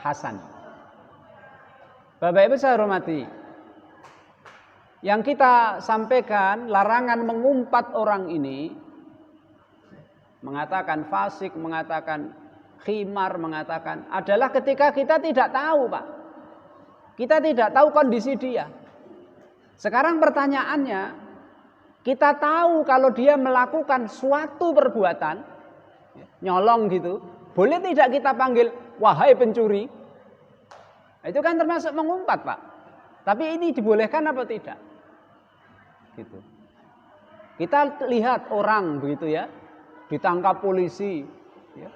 Hasan. Bapak Ibu saya hormati, yang kita sampaikan larangan mengumpat orang ini, mengatakan fasik, mengatakan khimar, mengatakan adalah ketika kita tidak tahu, Pak. Kita tidak tahu kondisi dia. Sekarang pertanyaannya, kita tahu kalau dia melakukan suatu perbuatan nyolong gitu, boleh tidak kita panggil wahai pencuri? Itu kan termasuk mengumpat, Pak. Tapi ini dibolehkan apa tidak? Gitu. Kita lihat orang begitu ya, ditangkap polisi. Ya.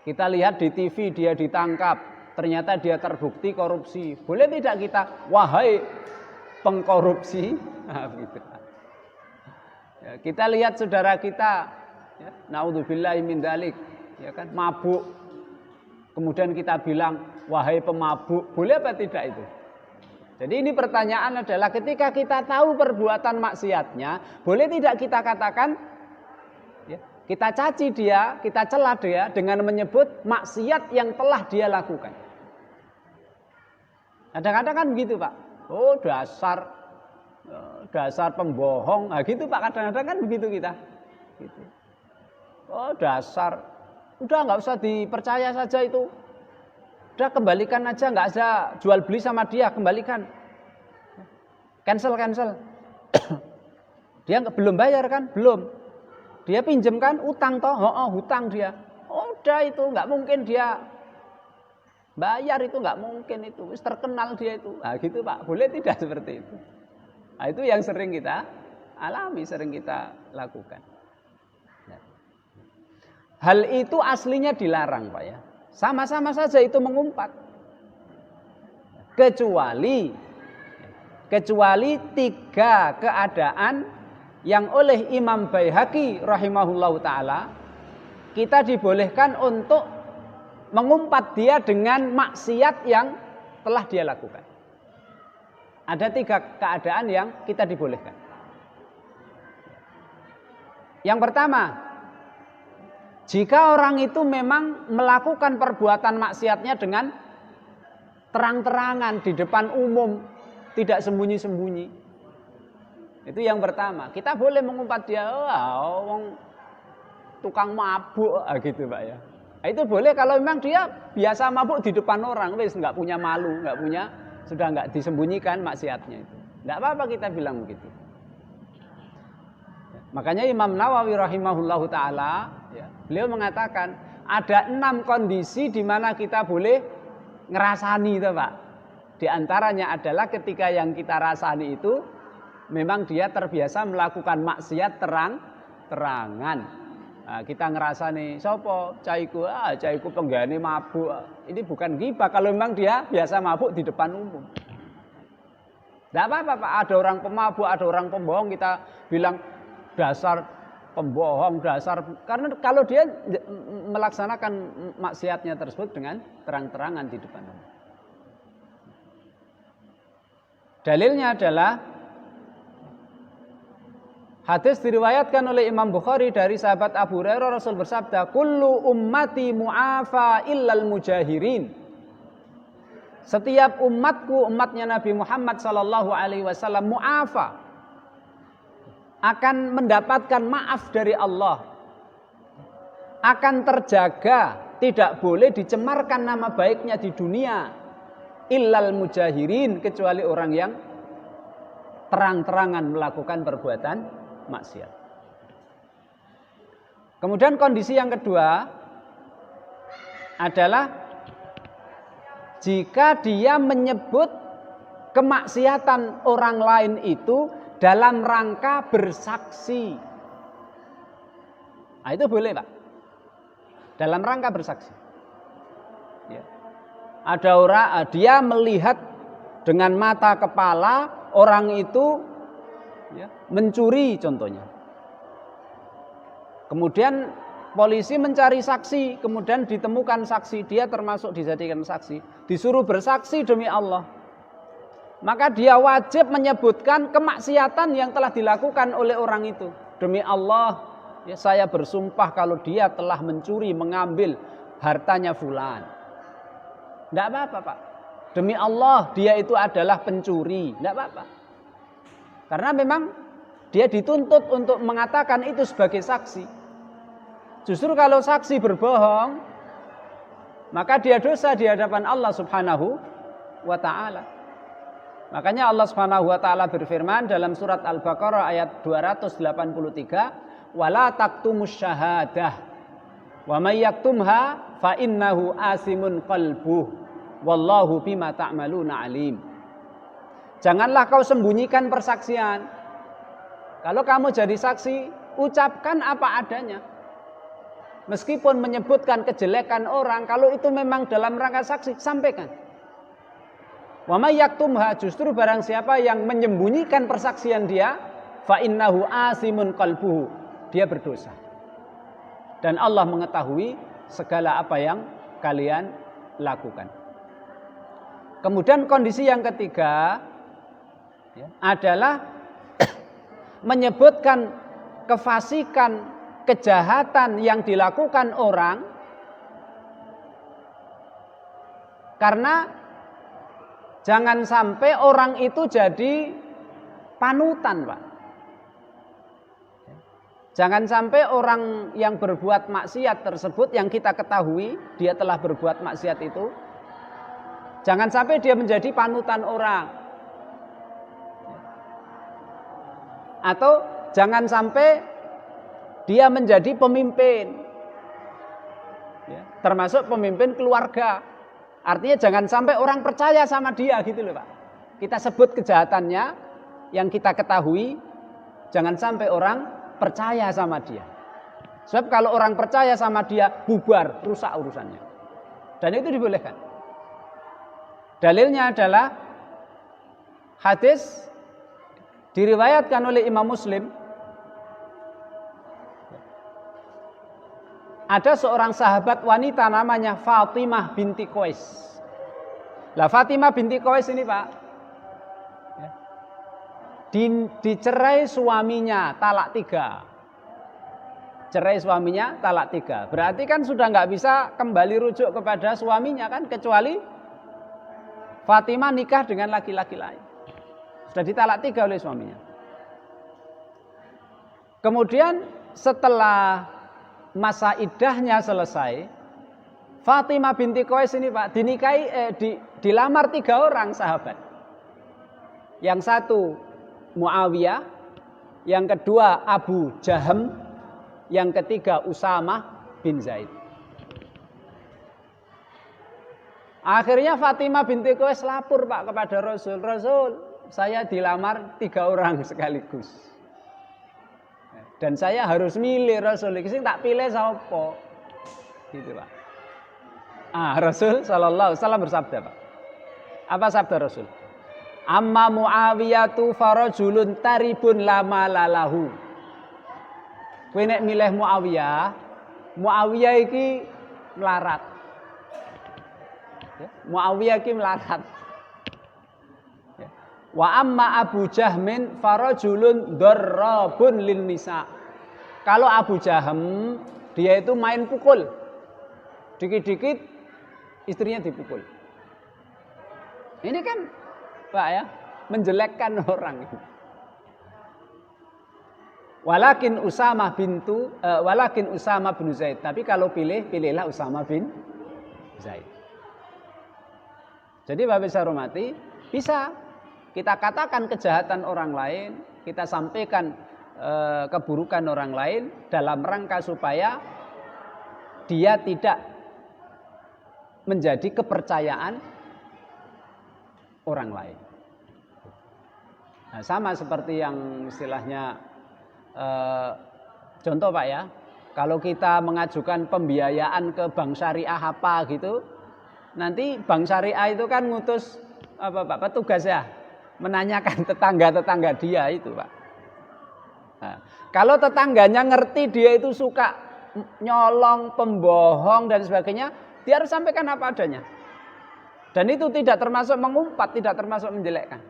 Kita lihat di TV dia ditangkap, ternyata dia terbukti korupsi. Boleh tidak kita wahai pengkorupsi? Nah, begitu. Ya, kita lihat saudara kita, ya, naudzubillahi min dzalik, ya kan, mabuk. Kemudian kita bilang wahai pemabuk, boleh apa tidak itu? Jadi ini pertanyaan adalah ketika kita tahu perbuatan maksiatnya, boleh tidak kita katakan, ya, kita caci dia, kita cela dia dengan menyebut maksiat yang telah dia lakukan. Kadang-kadang kan begitu, Pak. Oh, dasar pembohong, nah, gitu Pak. Kadang-kadang kan begitu kita. Gitu. Oh, dasar, udah nggak usah dipercaya saja itu. Udah kembalikan aja, nggak ada jual beli sama dia, kembalikan. Cancel. Dia belum bayar kan? Belum. Dia pinjam kan? Utang toh? Hutang dia. Oh, udah itu nggak mungkin dia bayar, itu nggak mungkin itu. Terkenal dia itu. Nah, gitu Pak. Boleh tidak seperti itu? Nah, itu yang sering kita alami, sering kita lakukan. Hal itu aslinya dilarang, Pak ya. Sama-sama saja itu mengumpat. Kecuali 3 keadaan yang oleh Imam Baihaqi rahimahullahu taala kita dibolehkan untuk mengumpat dia dengan maksiat yang telah dia lakukan. Ada 3 keadaan yang kita dibolehkan. Yang pertama, jika orang itu memang melakukan perbuatan maksiatnya dengan terang-terangan di depan umum, tidak sembunyi-sembunyi. Itu yang pertama. Kita boleh mengumpat dia, tukang mabuk, gitu Pak ya. Itu boleh kalau memang dia biasa mabuk di depan orang, wis nggak punya malu, sudah nggak disembunyikan maksiatnya itu. Nggak apa-apa kita bilang begitu. Makanya Imam Nawawi rahimahullahu taala, ya, beliau mengatakan ada 6 kondisi di mana kita boleh ngerasani itu, Pak. Di antaranya adalah ketika yang kita rasani itu memang dia terbiasa melakukan maksiat terang-terangan. Nah, kita ngerasani sopo caiku penggane mabuk. Ini bukan ghibah kalau memang dia biasa mabuk di depan umum. Tidak apa-apa, Pak. Ada orang pemabuk, ada orang pembohong, kita bilang dasar pembohong, karena kalau dia melaksanakan maksiatnya tersebut dengan terang-terangan di depan umum. Dalilnya adalah hadis diriwayatkan oleh Imam Bukhari dari sahabat Abu Hurairah, Rasul bersabda, "Kullu ummati mu'afa illal mujahirin." Setiap umatku, umatnya Nabi Muhammad sallallahu alaihi wasallam, mu'afa, akan mendapatkan maaf dari Allah, akan terjaga, tidak boleh dicemarkan nama baiknya di dunia, illal mujahirin, kecuali orang yang terang-terangan melakukan perbuatan maksiat. Kemudian kondisi yang kedua adalah jika dia menyebut kemaksiatan orang lain itu dalam rangka bersaksi. Nah, itu boleh, Pak. Dalam rangka bersaksi. Ya. Ada orang, dia melihat dengan mata kepala orang itu, ya, mencuri contohnya. Kemudian polisi mencari saksi, kemudian ditemukan saksi, dia termasuk dijadikan saksi, disuruh bersaksi demi Allah. Maka dia wajib menyebutkan kemaksiatan yang telah dilakukan oleh orang itu. Demi Allah, ya, saya bersumpah kalau dia telah mencuri, mengambil hartanya fulan. Tidak apa-apa Pak. Demi Allah dia itu adalah pencuri. Tidak apa-apa. Karena memang dia dituntut untuk mengatakan itu sebagai saksi. Justru kalau saksi berbohong, maka dia dosa di hadapan Allah Subhanahu wa ta'ala. Makanya Allah Subhanahu wa ta'ala berfirman dalam surat Al-Baqarah ayat 283, "Wala taqtumus syahadah wa may yaktumha fa innahu asimun qalbuh wallahu bima ta'maluna alim." Janganlah kau sembunyikan persaksian. Kalau kamu jadi saksi, ucapkan apa adanya. Meskipun menyebutkan kejelekan orang, kalau itu memang dalam rangka saksi, sampaikan. Wa may yaktumha, justru barang siapa yang menyembunyikan persaksian dia, fa innahu asimun qalbuhu, dia berdosa. Dan Allah mengetahui segala apa yang kalian lakukan. Kemudian kondisi yang ketiga adalah menyebutkan kefasikan, kejahatan yang dilakukan orang karena jangan sampai orang itu jadi panutan, Pak. Jangan sampai orang yang berbuat maksiat tersebut yang kita ketahui dia telah berbuat maksiat itu, jangan sampai dia menjadi panutan orang. Atau jangan sampai dia menjadi pemimpin, termasuk pemimpin keluarga. Artinya jangan sampai orang percaya sama dia gitu loh Pak. Kita sebut kejahatannya yang kita ketahui, jangan sampai orang percaya sama dia. Sebab kalau orang percaya sama dia, bubar, rusak urusannya. Dan itu dibolehkan. Dalilnya adalah hadis diriwayatkan oleh Imam Muslim. Ada seorang sahabat wanita namanya Fatimah binti Qais. Lah Fatimah binti Qais ini Pak, dicerai suaminya talak 3. Cerai suaminya talak 3. Berarti kan sudah nggak bisa kembali rujuk kepada suaminya kan, kecuali Fatimah nikah dengan laki-laki lain. Sudah ditalak 3 oleh suaminya. Kemudian setelah masa iddahnya selesai, Fatimah binti Qais ini Pak dilamar 3 orang sahabat. Yang satu Muawiyah, yang kedua Abu Jaham, yang ketiga Usamah bin Zaid. Akhirnya Fatimah binti Qais lapor Pak kepada Rasul. Rasul, saya dilamar 3 orang sekaligus. Dan saya harus milih Rasul. Sing tak pilih sapa? Gitu Pak. Rasul sallallahu alaihi wasallam bersabda Pak. Apa sabda Rasul? Amma Muawiyatu farajulun taribun lama lalahu. Kowe nek milih Muawiyah iki melarat. Muawiyah iki melarat. Wa amma Abu Jahmin farajulun darrabun lin nisa. Kalau Abu Jaham dia itu main pukul. Dikit-dikit istrinya dipukul. Ini kan Pak ya, menjelekkan orang. Walakin Usamah bin Zaid. Tapi kalau pilihlah Usamah bin Zaid. Jadi Bapak bisa hormati, bisa kita katakan kejahatan orang lain, kita sampaikan keburukan orang lain dalam rangka supaya dia tidak menjadi kepercayaan orang lain. Nah, sama seperti yang istilahnya contoh Pak ya, kalau kita mengajukan pembiayaan ke bank syariah apa gitu, nanti bank syariah itu kan ngutus petugas ya, menanyakan tetangga-tetangga dia itu Pak. Nah, kalau tetangganya ngerti dia itu suka nyolong, pembohong dan sebagainya, dia harus sampaikan apa adanya. Dan itu tidak termasuk mengumpat, tidak termasuk menjelekkan.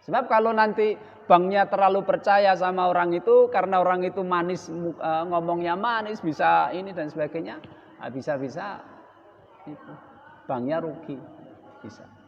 Sebab kalau nanti banknya terlalu percaya sama orang itu, karena orang itu manis, ngomongnya manis, bisa ini dan sebagainya, bisa-bisa itu banknya rugi, bisa.